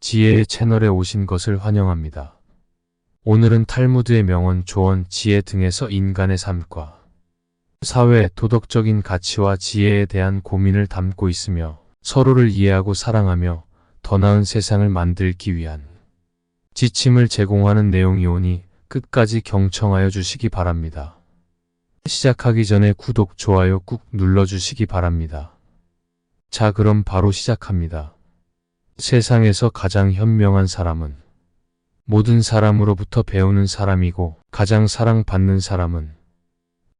지혜의 채널에 오신 것을 환영합니다. 오늘은 탈무드의 명언 조언 지혜 등에서 인간의 삶과 사회, 도덕적인 가치와 지혜에 대한 고민을 담고 있으며 서로를 이해하고 사랑하며 더 나은 세상을 만들기 위한 지침을 제공하는 내용이오니 끝까지 경청하여 주시기 바랍니다. 시작하기 전에 구독, 좋아요 꾹 눌러주시기 바랍니다. 자, 그럼 바로 시작합니다. 세상에서 가장 현명한 사람은 모든 사람으로부터 배우는 사람이고 가장 사랑받는 사람은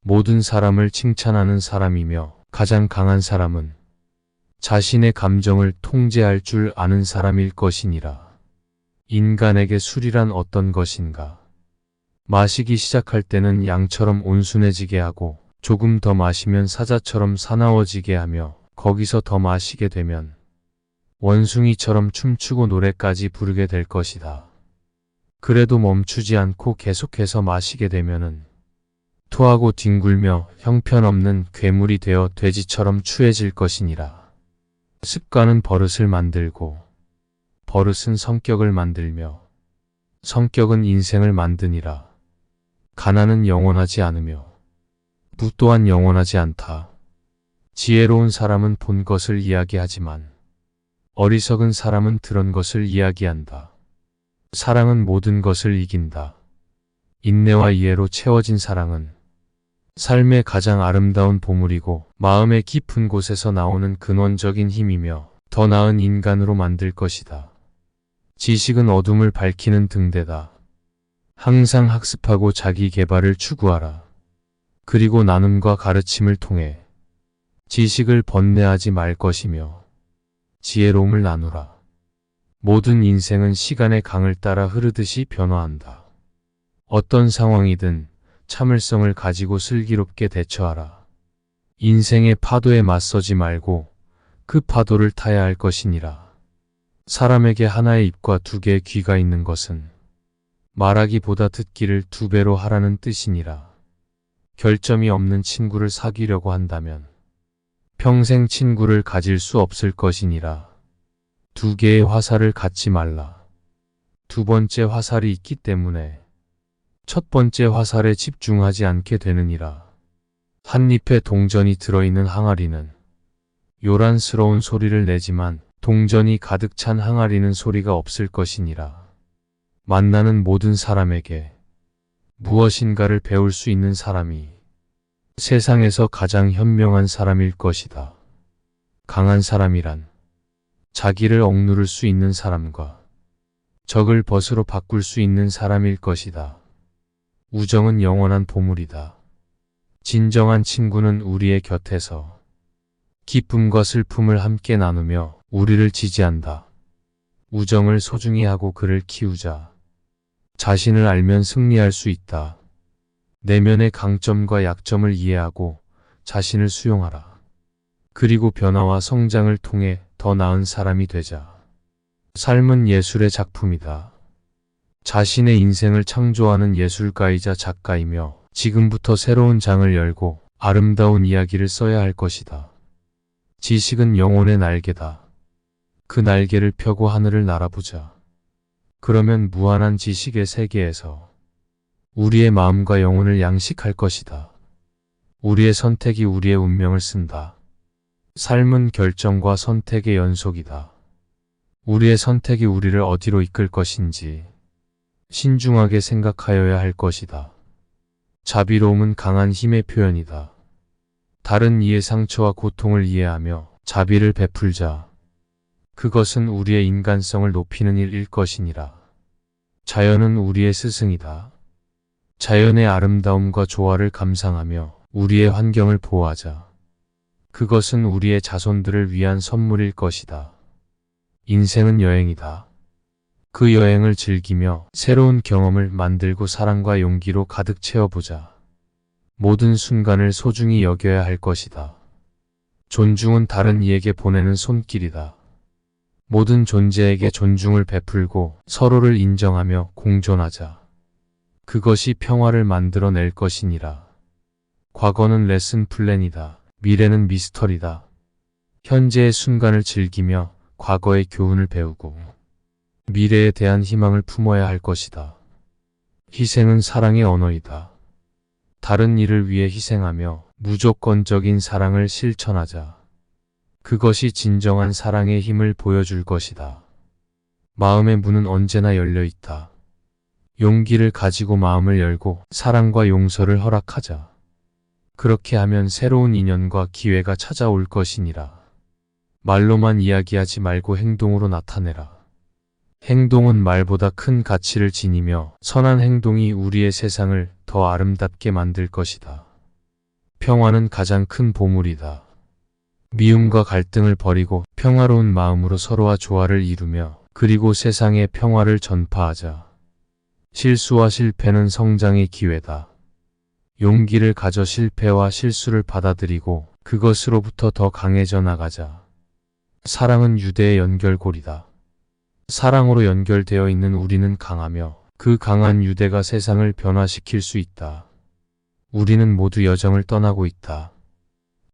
모든 사람을 칭찬하는 사람이며 가장 강한 사람은 자신의 감정을 통제할 줄 아는 사람일 것이니라. 인간에게 술이란 어떤 것인가? 마시기 시작할 때는 양처럼 온순해지게 하고 조금 더 마시면 사자처럼 사나워지게 하며 거기서 더 마시게 되면 원숭이처럼 춤추고 노래까지 부르게 될 것이다. 그래도 멈추지 않고 계속해서 마시게 되면은 토하고 뒹굴며 형편없는 괴물이 되어 돼지처럼 추해질 것이니라. 습관은 버릇을 만들고 버릇은 성격을 만들며 성격은 인생을 만드니라. 가난은 영원하지 않으며 부 또한 영원하지 않다. 지혜로운 사람은 본 것을 이야기하지만 어리석은 사람은 들은 것을 이야기한다. 사랑은 모든 것을 이긴다. 인내와 이해로 채워진 사랑은 삶의 가장 아름다운 보물이고 마음의 깊은 곳에서 나오는 근원적인 힘이며 더 나은 인간으로 만들 것이다. 지식은 어둠을 밝히는 등대다. 항상 학습하고 자기 개발을 추구하라. 그리고 나눔과 가르침을 통해 지식을 번뇌하지 말 것이며 지혜로움을 나누라. 모든 인생은 시간의 강을 따라 흐르듯이 변화한다. 어떤 상황이든 참을성을 가지고 슬기롭게 대처하라. 인생의 파도에 맞서지 말고 그 파도를 타야 할 것이니라. 사람에게 하나의 입과 두 개의 귀가 있는 것은 말하기보다 듣기를 두 배로 하라는 뜻이니라. 결점이 없는 친구를 사귀려고 한다면 평생 친구를 가질 수 없을 것이니라. 두 개의 화살을 갖지 말라. 두 번째 화살이 있기 때문에 첫 번째 화살에 집중하지 않게 되느니라. 한 잎에 동전이 들어있는 항아리는 요란스러운 소리를 내지만 동전이 가득 찬 항아리는 소리가 없을 것이니라. 만나는 모든 사람에게 무엇인가를 배울 수 있는 사람이 세상에서 가장 현명한 사람일 것이다. 강한 사람이란 자기를 억누를 수 있는 사람과 적을 벗으로 바꿀 수 있는 사람일 것이다. 우정은 영원한 보물이다. 진정한 친구는 우리의 곁에서 기쁨과 슬픔을 함께 나누며 우리를 지지한다. 우정을 소중히 하고 그를 키우자. 자신을 알면 승리할 수 있다. 내면의 강점과 약점을 이해하고 자신을 수용하라. 그리고 변화와 성장을 통해 더 나은 사람이 되자. 삶은 예술의 작품이다. 자신의 인생을 창조하는 예술가이자 작가이며 지금부터 새로운 장을 열고 아름다운 이야기를 써야 할 것이다. 지식은 영혼의 날개다. 그 날개를 펴고 하늘을 날아보자. 그러면 무한한 지식의 세계에서 우리의 마음과 영혼을 양식할 것이다. 우리의 선택이 우리의 운명을 쓴다. 삶은 결정과 선택의 연속이다. 우리의 선택이 우리를 어디로 이끌 것인지 신중하게 생각하여야 할 것이다. 자비로움은 강한 힘의 표현이다. 다른 이의 상처와 고통을 이해하며 자비를 베풀자. 그것은 우리의 인간성을 높이는 일일 것이니라. 자연은 우리의 스승이다. 자연의 아름다움과 조화를 감상하며 우리의 환경을 보호하자. 그것은 우리의 자손들을 위한 선물일 것이다. 인생은 여행이다. 그 여행을 즐기며 새로운 경험을 만들고 사랑과 용기로 가득 채워보자. 모든 순간을 소중히 여겨야 할 것이다. 존중은 다른 이에게 보내는 손길이다. 모든 존재에게 존중을 베풀고 서로를 인정하며 공존하자. 그것이 평화를 만들어낼 것이니라. 과거는 레슨 플랜이다. 미래는 미스터리다. 현재의 순간을 즐기며 과거의 교훈을 배우고 미래에 대한 희망을 품어야 할 것이다. 희생은 사랑의 언어이다. 다른 일을 위해 희생하며 무조건적인 사랑을 실천하자. 그것이 진정한 사랑의 힘을 보여줄 것이다. 마음의 문은 언제나 열려 있다. 용기를 가지고 마음을 열고 사랑과 용서를 허락하자. 그렇게 하면 새로운 인연과 기회가 찾아올 것이니라. 말로만 이야기하지 말고 행동으로 나타내라. 행동은 말보다 큰 가치를 지니며 선한 행동이 우리의 세상을 더 아름답게 만들 것이다. 평화는 가장 큰 보물이다. 미움과 갈등을 버리고 평화로운 마음으로 서로와 조화를 이루며 그리고 세상에 평화를 전파하자. 실수와 실패는 성장의 기회다. 용기를 가져 실패와 실수를 받아들이고 그것으로부터 더 강해져 나가자. 사랑은 유대의 연결고리다. 사랑으로 연결되어 있는 우리는 강하며 그 강한 유대가 세상을 변화시킬 수 있다. 우리는 모두 여정을 떠나고 있다.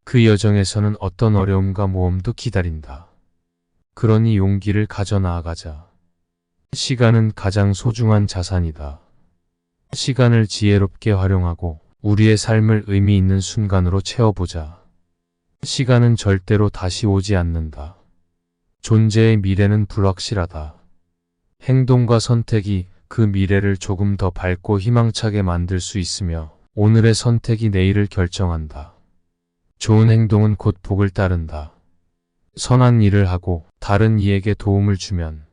그 여정에서는 어떤 어려움과 모험도 기다린다. 그러니 용기를 가져 나아가자. 시간은 가장 소중한 자산이다. 시간을 지혜롭게 활용하고 우리의 삶을 의미 있는 순간으로 채워보자. 시간은 절대로 다시 오지 않는다. 존재의 미래는 불확실하다. 행동과 선택이 그 미래를 조금 더 밝고 희망차게 만들 수 있으며 오늘의 선택이 내일을 결정한다. 좋은 행동은 곧 복을 따른다. 선한 일을 하고 다른 이에게 도움을 주면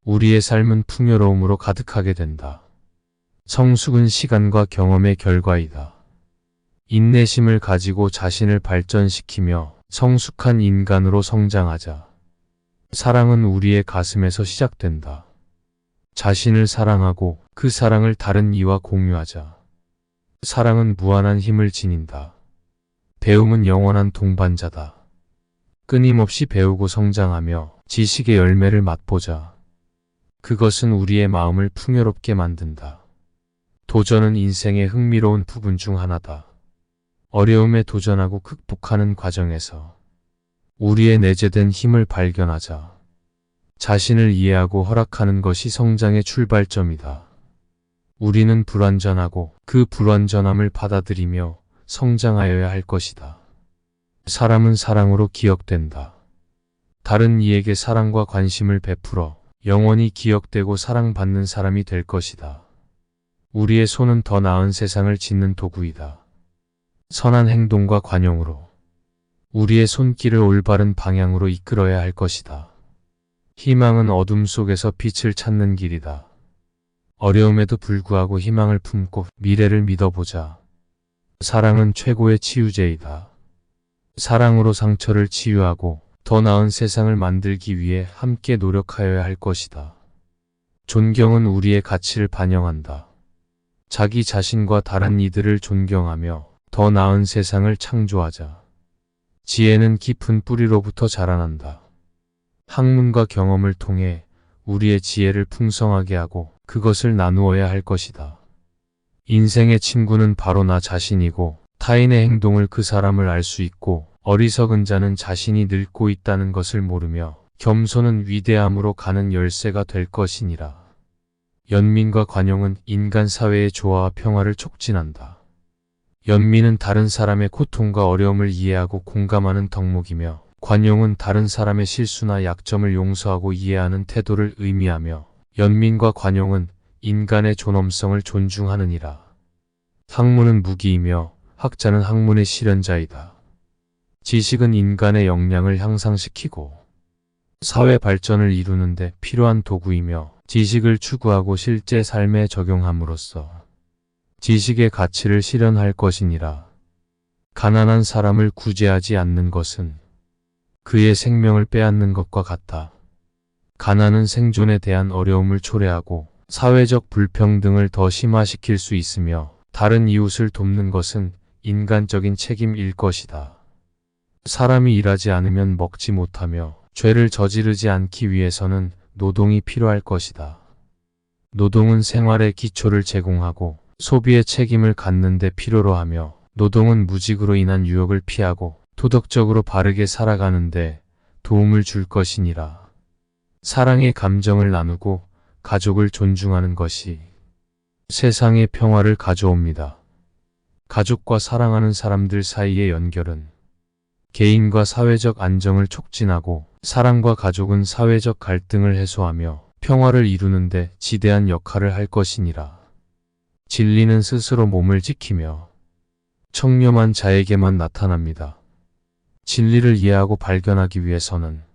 우리의 삶은 풍요로움으로 가득하게 된다. 성숙은 시간과 경험의 결과이다. 인내심을 가지고 자신을 발전시키며 성숙한 인간으로 성장하자. 사랑은 우리의 가슴에서 시작된다. 자신을 사랑하고 그 사랑을 다른 이와 공유하자. 사랑은 무한한 힘을 지닌다. 배움은 영원한 동반자다. 끊임없이 배우고 성장하며 지식의 열매를 맛보자. 그것은 우리의 마음을 풍요롭게 만든다. 도전은 인생의 흥미로운 부분 중 하나다. 어려움에 도전하고 극복하는 과정에서 우리의 내재된 힘을 발견하자. 자신을 이해하고 허락하는 것이 성장의 출발점이다. 우리는 불완전하고 그 불완전함을 받아들이며 성장하여야 할 것이다. 사람은 사랑으로 기억된다. 다른 이에게 사랑과 관심을 베풀어 영원히 기억되고 사랑받는 사람이 될 것이다. 우리의 손은 더 나은 세상을 짓는 도구이다. 선한 행동과 관용으로 우리의 손길을 올바른 방향으로 이끌어야 할 것이다. 희망은 어둠 속에서 빛을 찾는 길이다. 어려움에도 불구하고 희망을 품고 미래를 믿어보자. 사랑은 최고의 치유제이다. 사랑으로 상처를 치유하고 더 나은 세상을 만들기 위해 함께 노력하여야 할 것이다. 존경은 우리의 가치를 반영한다. 자기 자신과 다른 이들을 존경하며 더 나은 세상을 창조하자. 지혜는 깊은 뿌리로부터 자라난다. 학문과 경험을 통해 우리의 지혜를 풍성하게 하고 그것을 나누어야 할 것이다. 인생의 친구는 바로 나 자신이고 타인의 행동을 그 사람을 알 수 있고 어리석은 자는 자신이 늙고 있다는 것을 모르며 겸손은 위대함으로 가는 열쇠가 될 것이니라. 연민과 관용은 인간 사회의 조화와 평화를 촉진한다. 연민은 다른 사람의 고통과 어려움을 이해하고 공감하는 덕목이며 관용은 다른 사람의 실수나 약점을 용서하고 이해하는 태도를 의미하며 연민과 관용은 인간의 존엄성을 존중하느니라. 학문은 무기이며 학자는 학문의 실현자이다. 지식은 인간의 역량을 향상시키고 사회 발전을 이루는 데 필요한 도구이며 지식을 추구하고 실제 삶에 적용함으로써 지식의 가치를 실현할 것이니라. 가난한 사람을 구제하지 않는 것은 그의 생명을 빼앗는 것과 같다. 가난은 생존에 대한 어려움을 초래하고 사회적 불평등을 더 심화시킬 수 있으며 다른 이웃을 돕는 것은 인간적인 책임일 것이다. 사람이 일하지 않으면 먹지 못하며 죄를 저지르지 않기 위해서는 노동이 필요할 것이다. 노동은 생활의 기초를 제공하고 소비의 책임을 갖는 데 필요로 하며 노동은 무직으로 인한 유혹을 피하고 도덕적으로 바르게 살아가는데 도움을 줄 것이니라. 사랑의 감정을 나누고 가족을 존중하는 것이 세상의 평화를 가져옵니다. 가족과 사랑하는 사람들 사이의 연결은 개인과 사회적 안정을 촉진하고 사랑과 가족은 사회적 갈등을 해소하며 평화를 이루는 데 지대한 역할을 할 것이니라. 진리는 스스로 몸을 지키며 청렴한 자에게만 나타납니다. 진리를 이해하고 발견하기 위해서는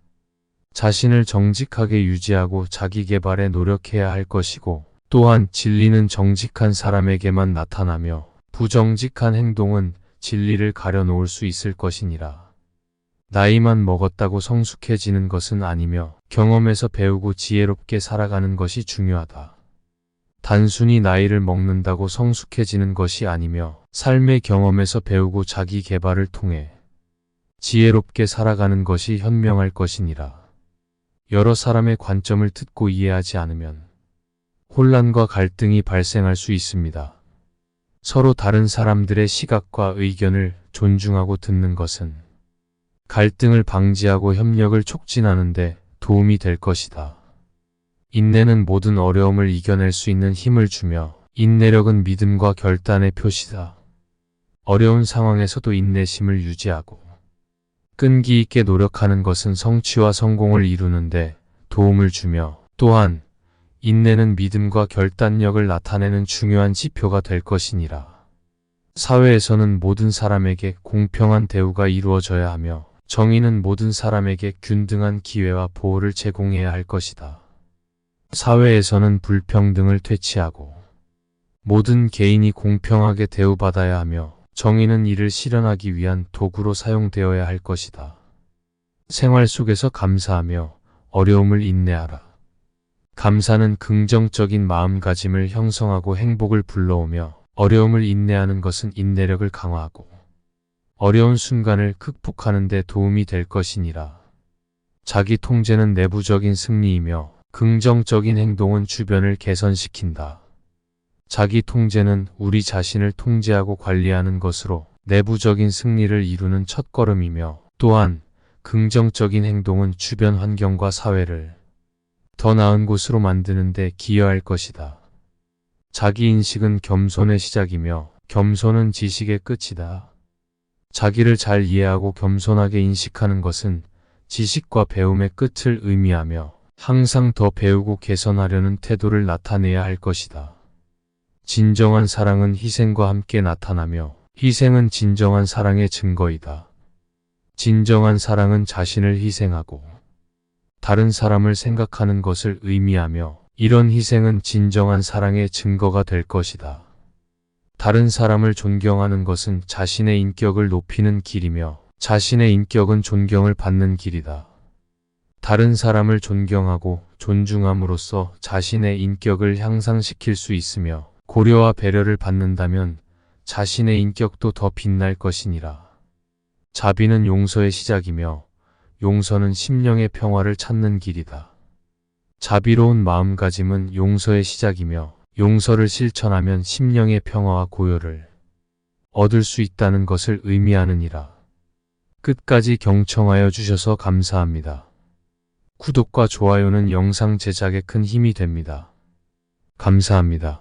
자신을 정직하게 유지하고 자기 개발에 노력해야 할 것이고, 또한 진리는 정직한 사람에게만 나타나며 부정직한 행동은 진리를 가려놓을 수 있을 것이니라. 나이만 먹었다고 성숙해지는 것은 아니며 경험에서 배우고 지혜롭게 살아가는 것이 중요하다. 단순히 나이를 먹는다고 성숙해지는 것이 아니며 삶의 경험에서 배우고 자기 개발을 통해 지혜롭게 살아가는 것이 현명할 것이니라. 여러 사람의 관점을 듣고 이해하지 않으면 혼란과 갈등이 발생할 수 있습니다. 서로 다른 사람들의 시각과 의견을 존중하고 듣는 것은 갈등을 방지하고 협력을 촉진하는 데 도움이 될 것이다. 인내는 모든 어려움을 이겨낼 수 있는 힘을 주며 인내력은 믿음과 결단의 표시다. 어려운 상황에서도 인내심을 유지하고 끈기 있게 노력하는 것은 성취와 성공을 이루는데 도움을 주며, 또한 인내는 믿음과 결단력을 나타내는 중요한 지표가 될 것이니라. 사회에서는 모든 사람에게 공평한 대우가 이루어져야 하며 정의는 모든 사람에게 균등한 기회와 보호를 제공해야 할 것이다. 사회에서는 불평등을 퇴치하고 모든 개인이 공평하게 대우받아야 하며 정의는 이를 실현하기 위한 도구로 사용되어야 할 것이다. 생활 속에서 감사하며 어려움을 인내하라. 감사는 긍정적인 마음가짐을 형성하고 행복을 불러오며, 어려움을 인내하는 것은 인내력을 강화하고 어려운 순간을 극복하는 데 도움이 될 것이니라. 자기 통제는 내부적인 승리이며 긍정적인 행동은 주변을 개선시킨다. 자기 통제는 우리 자신을 통제하고 관리하는 것으로 내부적인 승리를 이루는 첫걸음이며, 또한 긍정적인 행동은 주변 환경과 사회를 더 나은 곳으로 만드는 데 기여할 것이다. 자기 인식은 겸손의 시작이며 겸손은 지식의 끝이다. 자기를 잘 이해하고 겸손하게 인식하는 것은 지식과 배움의 끝을 의미하며 항상 더 배우고 개선하려는 태도를 나타내야 할 것이다. 진정한 사랑은 희생과 함께 나타나며 희생은 진정한 사랑의 증거이다. 진정한 사랑은 자신을 희생하고 다른 사람을 생각하는 것을 의미하며, 이런 희생은 진정한 사랑의 증거가 될 것이다. 다른 사람을 존경하는 것은 자신의 인격을 높이는 길이며 자신의 인격은 존경을 받는 길이다. 다른 사람을 존경하고 존중함으로써 자신의 인격을 향상시킬 수 있으며, 고려와 배려를 받는다면 자신의 인격도 더 빛날 것이니라. 자비는 용서의 시작이며 용서는 심령의 평화를 찾는 길이다. 자비로운 마음가짐은 용서의 시작이며 용서를 실천하면 심령의 평화와 고요를 얻을 수 있다는 것을 의미하느니라. 끝까지 경청하여 주셔서 감사합니다. 구독과 좋아요는 영상 제작에 큰 힘이 됩니다. 감사합니다.